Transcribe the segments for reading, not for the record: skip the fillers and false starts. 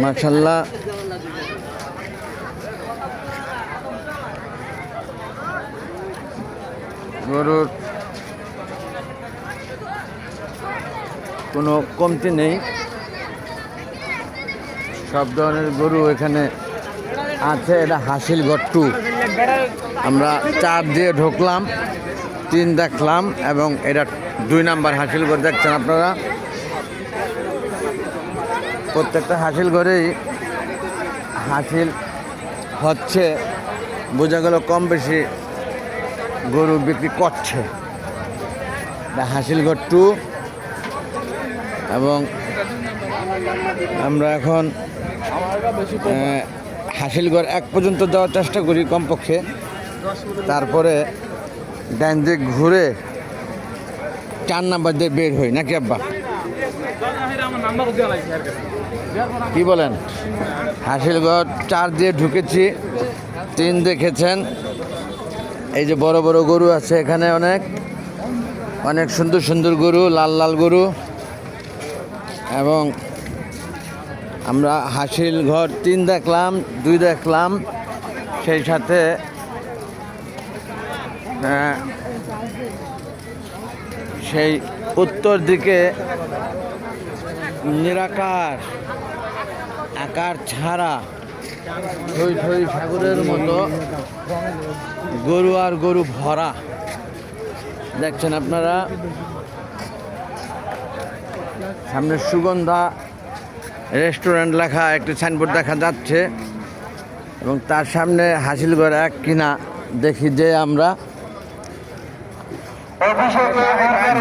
মাশাআল্লাহ গরুর কোনো কমতি নেই, সব ধরনের গরু এখানে আছে। এটা হাসিলগড় 2। আমরা 4 দিয়ে ঢুকলাম, 3 দেখলাম এবং এটা 2 নাম্বার হাসিলগড় দেখছেন আপনারা। প্রত্যেকটা হাসিলগড়েই হাসিল হচ্ছে, বোঝা গেল কম বেশি গরু বিক্রি করছে। হাসিলগড় 2 এবং আমরা এখন হাসিলগড় 1 পর্যন্ত যাওয়ার চেষ্টা করি কমপক্ষে, তারপরে ডান দিক ঘুরে 4 নাম্বার দিয়ে বের হই, নাকি আব্বা? কি বলেন? হাসিলগড় 4 দিয়ে ঢুকেছি, 3 দেখেছেন। এই যে বড় বড় গরু আছে এখানে, অনেক অনেক সুন্দর সুন্দর গরু, লাল লাল গরু। এবং আমরা হাসিলগড় 3 দেখলাম, 2 দেখলাম, সেই সাথে সেই উত্তর দিকে নিরাকার আকার ছাড়া থই থই সাগরের মতো গরু আর গরু ভরা দেখছেন আপনারা। সামনে সুগন্ধা রেস্টুরেন্ট লেখা একটি সাইনবোর্ড দেখা যাচ্ছে এবং তার সামনে হাসিলগড় 1 কিনা দেখি যে আমরা।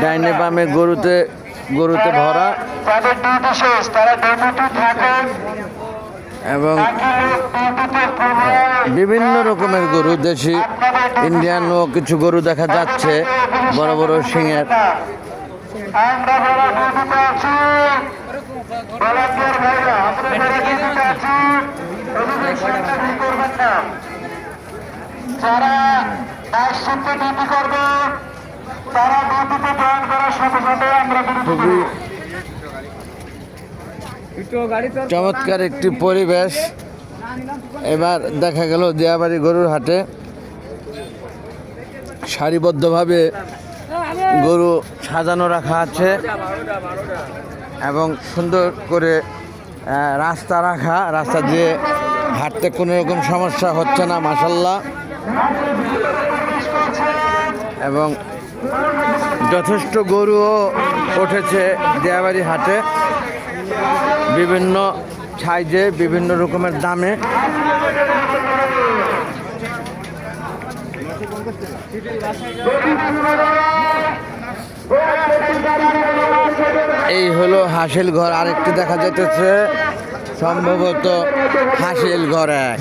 ডাইনে বামে গরুতে ভরা এবং বিভিন্ন রকমের গরু, দেশি ইন্ডিয়ানও কিছু গরু দেখা যাচ্ছে, বড় বড় শিঙের। খুবই চমৎকার একটি পরিবেশ। এবার দেখা গেল দিয়াবাড়ি গরুর হাটে সারিবদ্ধভাবে গরু সাজানো রাখা আছে এবং সুন্দর করে রাস্তা রাখা, রাস্তা দিয়ে হাঁটতে কোনো রকম সমস্যা হচ্ছে না, মাশাআল্লাহ। এবং যথেষ্ট গরুও উঠেছে দিয়াবাড়ি হাটে, বিভিন্ন সাইজে, বিভিন্ন রকমের দামে। এই হলো হাসিলগড়। আরেকটি দেখা যাইতেছে সম্ভবত হাসিলগড় 1।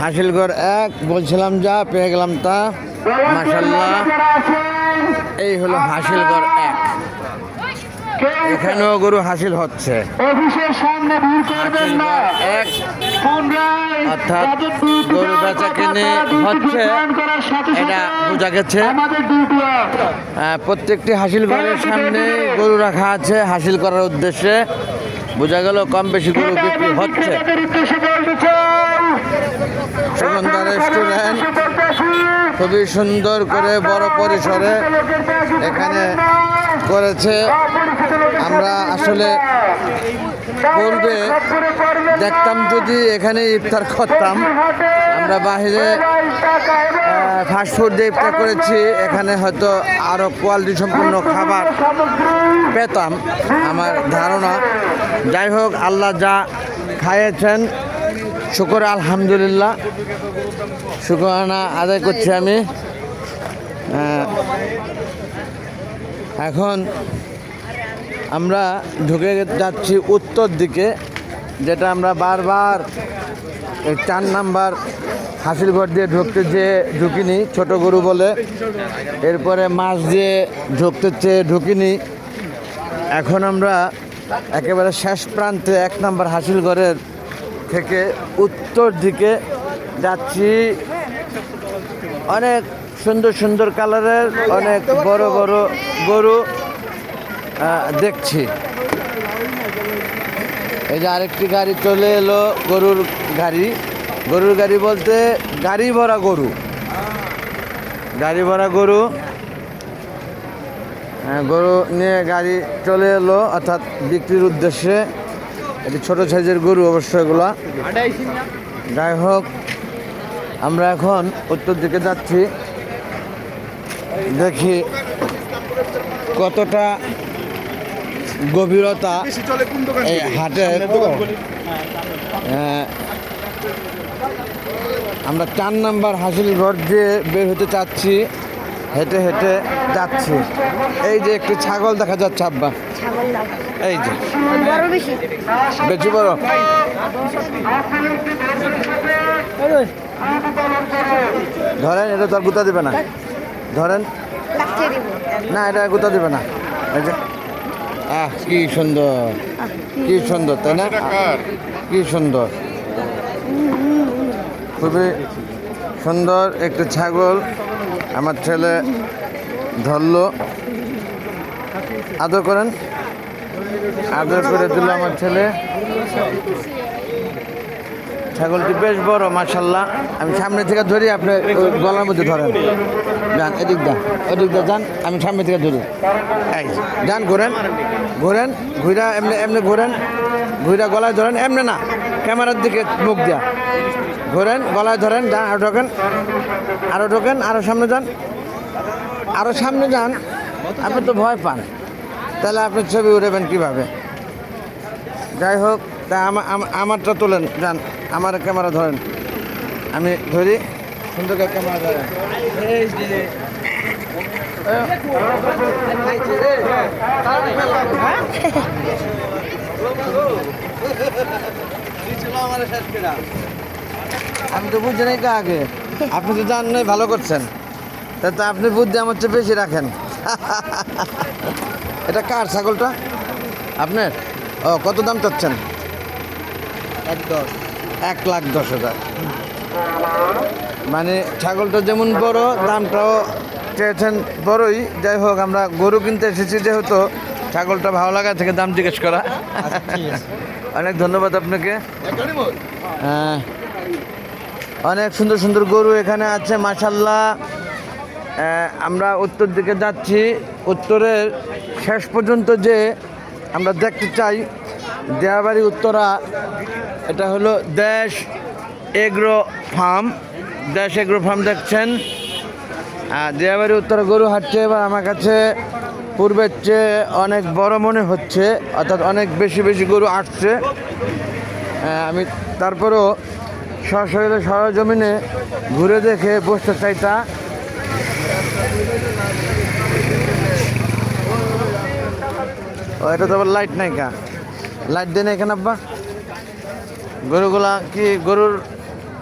হাসিলগড় 1 বলছিলাম, যা পেয়ে গেলাম তা, মাশাআল্লাহ। এই হলো হাসিলগড় 1। এখানেও গরু হাসিল হচ্ছে, অর্থাৎ গরু বেচা কিনে হচ্ছে, এটা বোঝা গেছে। প্রত্যেকটি হাসিলগড়ের সামনে গরু রাখা আছে হাসিল করার উদ্দেশ্যে, বোঝা গেল কম বেশি গরু বিক্রি হচ্ছে। সুগন্ধা রেস্টুরেন্ট খুবই সুন্দর করে বড় পরিসরে এখানে করেছে। আমরা আসলে পূর্বে দেখতাম যদি এখানে ইফতার করতাম, আমরা বাইরে ফাস্টফুড দিয়ে ইফতার করেছি, এখানে হয়তো আরও কোয়ালিটি সম্পূর্ণ খাবার পেতাম আমার ধারণা। যাই হোক, আল্লাহ যা খাইয়েছেন শুকর আলহামদুলিল্লাহ, শুকরানা আদায় করছি আমি। এখন আমরা ঢুকে যাচ্ছি উত্তর দিকে, যেটা আমরা বারবার 4 নাম্বার হাসিলগড় দিয়ে ঢুকতে যেয়ে ঢুকিনি, ছোট গরু বলে। এরপরে মাছ দিয়ে ঢুকতে চেয়ে ঢুকিনি। এখন আমরা একেবারে শেষ প্রান্তে 1 নাম্বার হাসিলগড়ের থেকে উত্তর দিকে যাচ্ছি। অনেক সুন্দর সুন্দর কালারের অনেক বড় বড় গরু দেখছি। এই যে আরেকটি গাড়ি চলে এলো, গরুর গাড়ি। গরুর গাড়ি বলতে গাড়ি ভরা গরু, গাড়ি ভরা গরু। গরু নিয়ে গাড়ি চলে এলো, অর্থাৎ বিক্রির উদ্দেশ্যে। এটি ছোট সাইজের গরু অবশ্য এগুলা। যাই হোক, আমরা এখন উত্তর দিকে যাচ্ছি, দেখি কতটা গভীরতা এই হাটের। আমরা 4 নাম্বার হাসিলঘর দিয়ে বের হতে চাচ্ছি, হেঁটে হেঁটে যাচ্ছি। এই যে একটি ছাগল দেখা যাচ্ছে আব্বা, এই যে বেশি বড়। ধরেন, এটা তো আর গুতা দিবে না, ধরেন না, এটা গুতা দিবে না। এই যে কি সুন্দর, কি সুন্দর, তাই না? কি সুন্দর, খুবই সুন্দর একটি ছাগল আমার ছেলে ধরলো। আদর করেন, আদর করে দিল আমার ছেলে। ছাগলটি বেশ বড় মাশাআল্লাহ। আমি সামনে থেকে ধরি, আপনি গলার মধ্যে ধরেন। যান এদিক দা, ওদিক দা যান, আমি সামনে থেকে ধরি। এই যান, ঘোরেন, ঘোরেন, ঘুরা এমনি এমনি ঘোরেন, ঘুরা গলায় ধরেন, এমনি না, ক্যামেরার দিকে মুখ দিয়া ঘোরেন, গলায় ধরেন। যান, আরো ঢোকেন, আরো ঢোকেন, আরো সামনে যান, আরো সামনে যান। আপনি তো ভয় পান, তাহলে আপনি ছবি উঠাবেন কীভাবে? যাই হোক, তা আমারটা তোলেন, যান, আমার ক্যামেরা ধরেন, আমি ধরি, সুন্দর করে ক্যামেরা ধরেন। আমি তো বুঝছি নাই আগে, আপনি তো জান নাই, ভালো করছেন। তা তো আপনি বুদ্ধি আমার চেয়ে বেশি রাখেন। এটা কার ছাগলটা? আপনার? ও, কত দাম চাচ্ছেন? 1,10,000। মানে ছাগলটা যেমন বড়, দামটাও চেয়েছেন বড়ই। যাই হোক, আমরা গরু কিনতে এসেছি যেহেতু, ছাগলটা ভালো লাগা থেকে দাম জিজ্ঞেস করা। অনেক ধন্যবাদ আপনাকে। হ্যাঁ, অনেক সুন্দর সুন্দর গরু এখানে আছে মাশাআল্লাহ। আমরা উত্তর দিকে যাচ্ছি। উত্তরের শেষ পর্যন্ত যে আমরা দেখতে চাই, দেয়াবাড়ি উত্তরা, এটা হলো দেশ এগ্রো ফার্ম। দেশ এগ্রো ফার্ম দেখছেন। দেয়াবাড়ি উত্তরা গরু হাঁটছে। এবার আমার কাছে পূর্বের চেয়ে অনেক বড় মনে হচ্ছে, অর্থাৎ অনেক বেশি বেশি গরু আসছে। আমি তারপরেও সশরীরে সরজমিনে ঘুরে দেখে বসতে চাইতা। ও, এটা তো আবার লাইট নাই, কা লাইট দেন এখানে আব্বা? গরুগুলা কি গরুর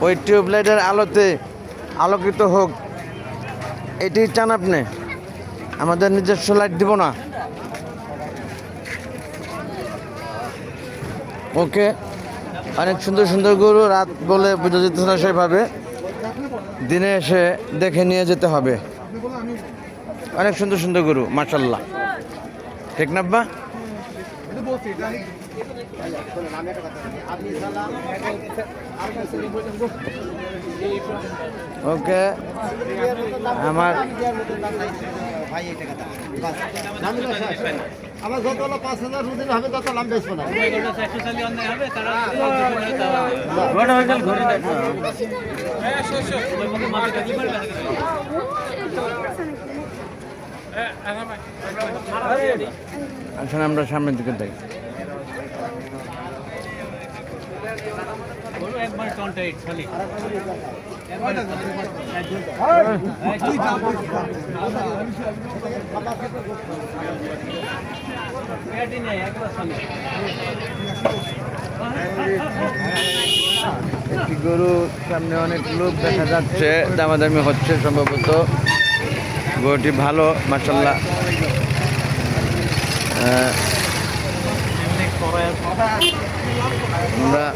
ওই টিউবলাইটের আলোতে আলোকিত হোক, এটি চান আপনি? আমাদের নিজস্ব লাইট দিব না? ওকে, অনেক সুন্দর সুন্দর গরু, রাত বলে বোঝা যেতেছে না সেভাবে, দিনে এসে দেখে নিয়ে যেতে হবে। অনেক সুন্দর সুন্দর গরু মাশাআল্লাহ, ঠিক না আব্বা? ওকে, আমার যত হলো 5,000 রুদিন হবে, তত লাভ বেচবো না। আসলে আমরা সামনের দিকে যাই। একটি গরু সামনে, অনেক লোক দেখা যাচ্ছে, দামাদামি হচ্ছে সম্ভবত। গরুটি ভালো মাশাআল্লাহ। আমরা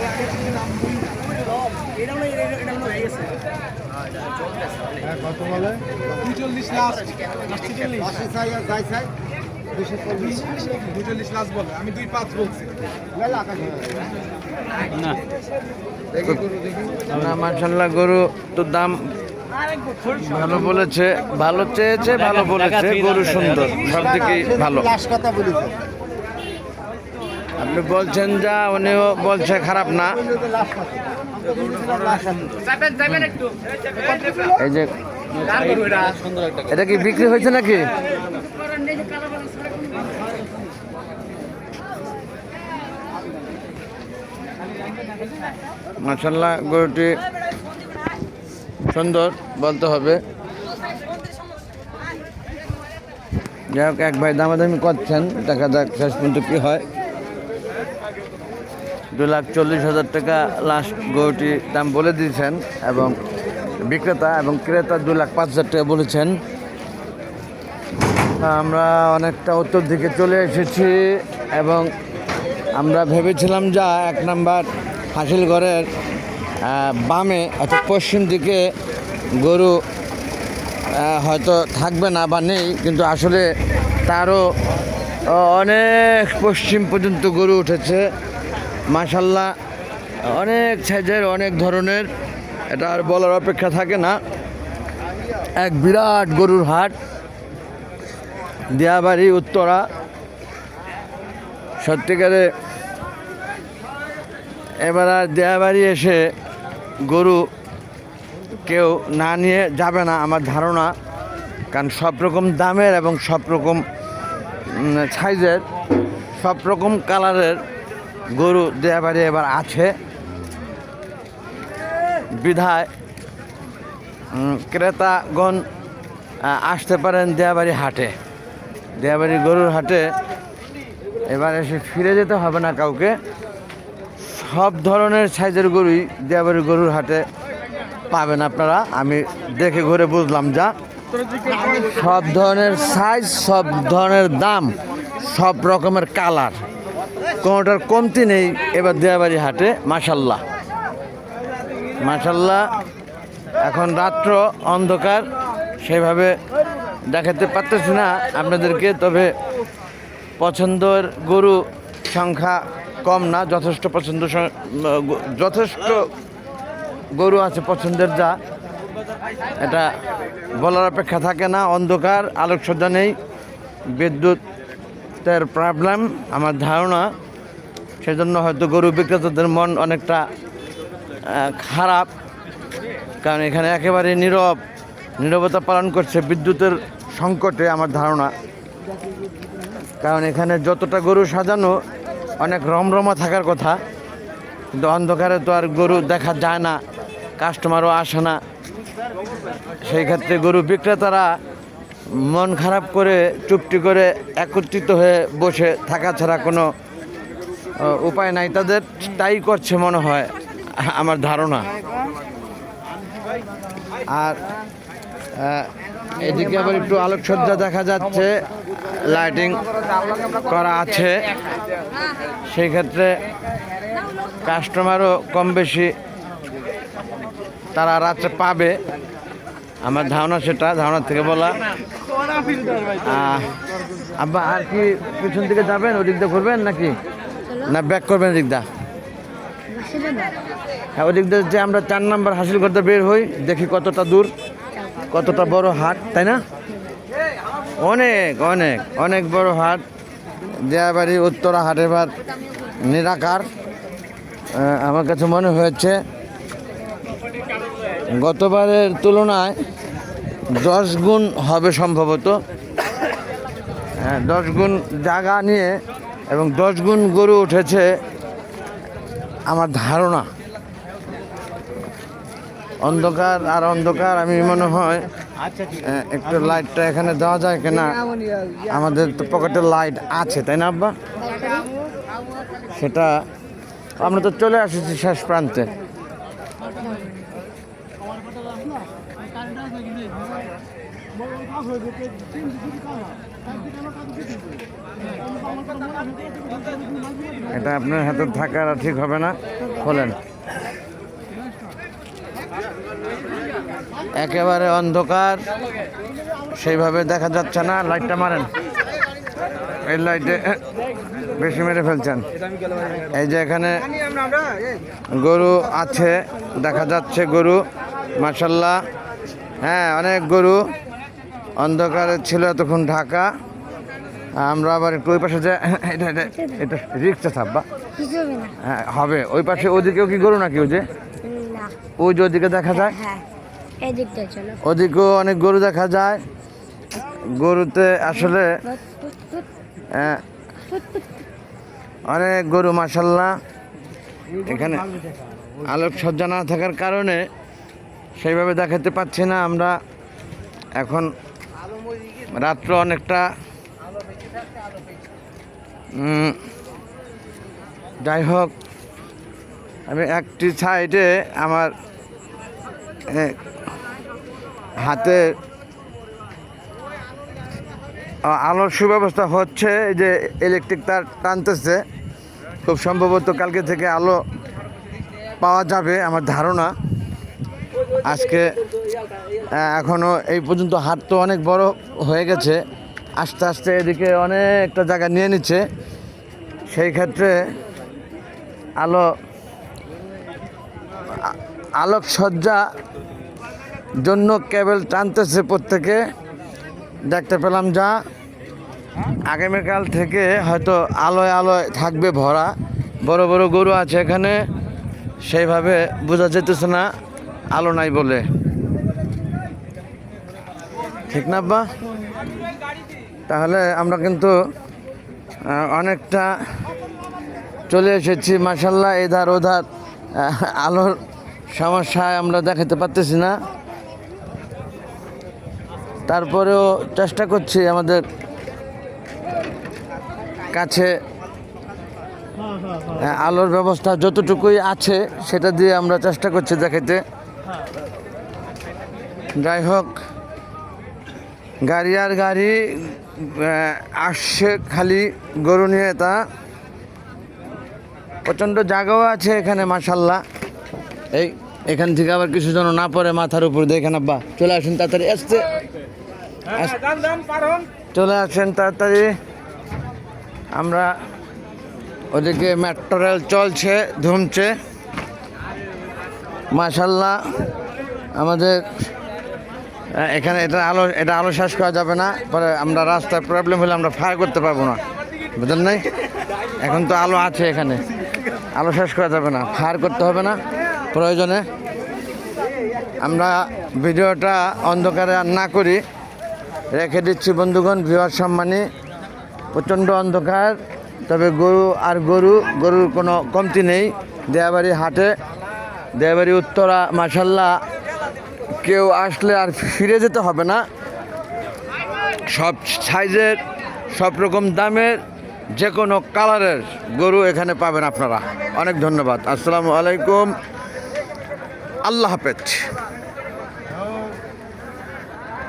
কত বলে? 42 লাস্ট। 80 চাই আর যাই চাই 240 লাস্ট বলে, আমি 2.5 বলছি। না মাশাআল্লাহ, গরু তো দাম ভালো বলেছে, ভালো চেয়েছে, ভালো বলেছে, গরু সুন্দর, সব দিকেই ভালো। লাস্ট কথা বলেছে। আপনি বলছেন যা, উনিও বলছে খারাপ না। এই যে এটা কি বিক্রি হয়েছে নাকি? মাশাআল্লাহ, গরুটি সুন্দর বলতে হবে। যাই হোক, এক ভাই দামাদামি করছেন, দেখা যাক শেষ পর্যন্ত কি হয়। 2,40,000 টাকা লাস্ট গরুটি দাম বলে দিয়েছেন, এবং বিক্রেতা এবং ক্রেতা 2,05,000 টাকা বলেছেন। আমরা অনেকটা উত্তর দিকে চলে এসেছি, এবং আমরা ভেবেছিলাম যা 1 নাম্বার হাসিলঘরের বামে অর্থাৎ পশ্চিম দিকে গরু হয়তো থাকবে না বা নেই, কিন্তু আসলে তারও অনেক পশ্চিম পর্যন্ত গরু উঠেছে। মাশাআল্লাহ, অনেক সাইজের, অনেক ধরনের, এটা আর বলার অপেক্ষা থাকে না। এক বিরাট গরুর হাট, দিয়াবাড়ি উত্তরা। সত্যিকারে এবার আর দিয়াবাড়ি এসে গরু কেউ না নিয়ে যাবে না আমার ধারণা, কারণ সব রকম দামের এবং সব রকম সাইজের, সব রকম কালারের গরু দিয়াবাড়ি এবার আছে। বিধায় ক্রেতাগণ আসতে পারেন দিয়াবাড়ি হাটে। দিয়াবাড়ি গরুর হাটে এবার এসে ফিরে যেতে হবে না কাউকে, সব ধরনের সাইজের গরুই দিয়াবাড়ি গরুর হাটে পাবেন আপনারা। আমি দেখে ঘুরে বুঝলাম যা, সব ধরনের সাইজ, সব ধরনের দাম, সব রকমের কালার, কোনোটার কমতি নেই এবার দিয়াবাড়ি হাটে। মাশাআল্লাহ মাশাআল্লাহ। এখন রাত্র অন্ধকার, সেভাবে দেখাতে পারতেছি না আপনাদেরকে, তবে পছন্দের গরু সংখ্যা কম না, যথেষ্ট যথেষ্ট গরু আছে পছন্দের, যা এটা বলার অপেক্ষা থাকে না। অন্ধকার, আলোকসজ্জা নেই, বিদ্যুতের প্রবলেম আমার ধারণা, সেজন্য হয়তো গরু বিক্রেতাদের মন অনেকটা খারাপ, কারণ এখানে একেবারে নীরবতা পালন করছে বিদ্যুতের সংকটে আমার ধারণা। কারণ এখানে যতটা গরু সাজানো, অনেক রমরমা থাকার কথা, কিন্তু অন্ধকারে তো আর গরু দেখা যায় না, কাস্টমারও আসে না। সেই ক্ষেত্রে গরু বিক্রেতারা মন খারাপ করে চুপটি করে একত্রিত হয়ে বসে থাকা ছাড়া কোনো উপায় নাই তাদের, তাই করছে মনে হয় আমার ধারণা। আর এদিকে আবার একটু আলোকসজ্জা দেখা যাচ্ছে, লাইটিং করা আছে, সেই ক্ষেত্রে কাস্টমারও কম বেশি তারা রাত্রে পাবে আমার ধারণা, সেটা ধারণা থেকে বলা। আব্বা আর কি পিছন দিকে যাবেন, ওদিক দিয়ে ঘুরবেন নাকি, না ব্যাক করবেন ওদিক দা? হ্যাঁ, ওদিক দিয়ে যে আমরা 4 নাম্বার হাসিল করতে বের হই, দেখি কতটা দূর, কতটা বড় হাট, তাই না? অনেক অনেক অনেক বড় হাট দিয়াবাড়ি উত্তরা হাট। এবার নিরাকার আমার কাছে মনে হয়েছে গতবারের তুলনায় 10 গুণ হবে সম্ভবত। 10 গুণ জায়গা নিয়ে এবং 10 গুণ গরু উঠেছে আমার ধারণা। অন্ধকার আর অন্ধকার, আমি মনে হয় একটু লাইটটা এখানে দেওয়া যায় কিনা, আমাদের তো পকেটে লাইট আছে তাই না আব্বা? সেটা আমরা তো চলে আসছি শেষ প্রান্তে। এটা আপনার হাতে থাকা ঠিক হবে না, খোলেন। একেবারে অন্ধকার, সেইভাবে দেখা যাচ্ছে না, লাইটটা মারেন। এই লাইটে বেশি মেরে ফেলছেন। এই যে এখানে গরু আছে, দেখা যাচ্ছে গরু মাশাল্লাহ। হ্যাঁ, অনেক গরু অন্ধকারে ছিল এতক্ষণ ঢাকা। আমরা আবার একটু ওই পাশে যে এটা এটা এটা রিক্সা থাকবা। হ্যাঁ হবে, ওই পাশে ওদিকেও কি গরু নাকি? ওই যে ওই যে ওদিকে দেখা যায়, ওদিকেও অনেক গরু দেখা যায়। গরুতে আসলে অনেক গরু মাশাল্লাহ। এখানে আলোকসজ্জা না থাকার কারণে সেইভাবে দেখাতে পাচ্ছি না আমরা। এখন রাত্র অনেকটা, যাই হোক, আমি একটি সাইডে আমার হাতে আলোর সুব্যবস্থা হচ্ছে, যে ইলেকট্রিক তার টানতেছে। খুব সম্ভবত কালকে থেকে আলো পাওয়া যাবে আমার ধারণা। আজকে এখনও এই পর্যন্ত হাট তো অনেক বড় হয়ে গেছে, আস্তে আস্তে এদিকে অনেকটা জায়গা নিয়ে নিচ্ছে। সেই ক্ষেত্রে আলোকসজ্জা জন্য কেবল টানতেছে প্রত্যেকে, দেখতে পেলাম। যা আগামীকাল থেকে হয়তো আলোয় আলোয় থাকবে ভরা, বড় বড় গরু আছে এখানে, সেইভাবে বোঝা যেতেছে না আলো নাই বলে। ঠিক না আব্বা? তাহলে আমরা কিন্তু অনেকটা চলে এসেছি মাশাল্লাহ। এধার ওধার আলোর সমস্যায় আমরা দেখাতে পারতেছি না, তারপরেও চেষ্টা করছি আমাদের কাছে আলোর ব্যবস্থা যতটুকুই আছে সেটা দিয়ে আমরা চেষ্টা করছি দেখাতে। যাই হোক, গাড়ি আর গাড়ি আসছে খালি গরু নিয়ে, তা প্রচণ্ড জায়গাও আছে এখানে মাশাল্লাহ। এখান থেকে আবার কিছু যেন না পড়ে মাথার উপর। দেখেন আব্বা, চলে আসেন তাড়াতাড়ি, আসতে চলে আসেন তাড়াতাড়ি। আমরা ওদিকে মেট্রো রেল চলছে, ধুমছে মাশাল্লাহ। আমাদের এখানে এটা আলো শেষ করা যাবে না, পরে আমরা রাস্তায় প্রবলেম হলে আমরা ফায়ার করতে পারবো না, বুঝলেন নাই? এখন তো আলো আছে এখানে, আলো শেষ করা যাবে না, ফায়ার করতে হবে না প্রয়োজনে। আমরা ভিডিওটা অন্ধকারে আর না করি, রেখে দিচ্ছি বন্ধুগণ। ভিউয়ার সম্মানী, প্রচণ্ড অন্ধকার, তবে গরুর কোনো কমতি নেই। দেয়াবাড়ি হাটে, দেয়াবাড়ি উত্তরা মাশাল্লাহ, কেউ আসলে আর ফিরে যেতে হবে না। সব সাইজের, সব রকম দামের, যে কোনো কালারের গরু এখানে পাবেন আপনারা। অনেক ধন্যবাদ। আসসালামু আলাইকুম, আল্লাহ হাফেজ।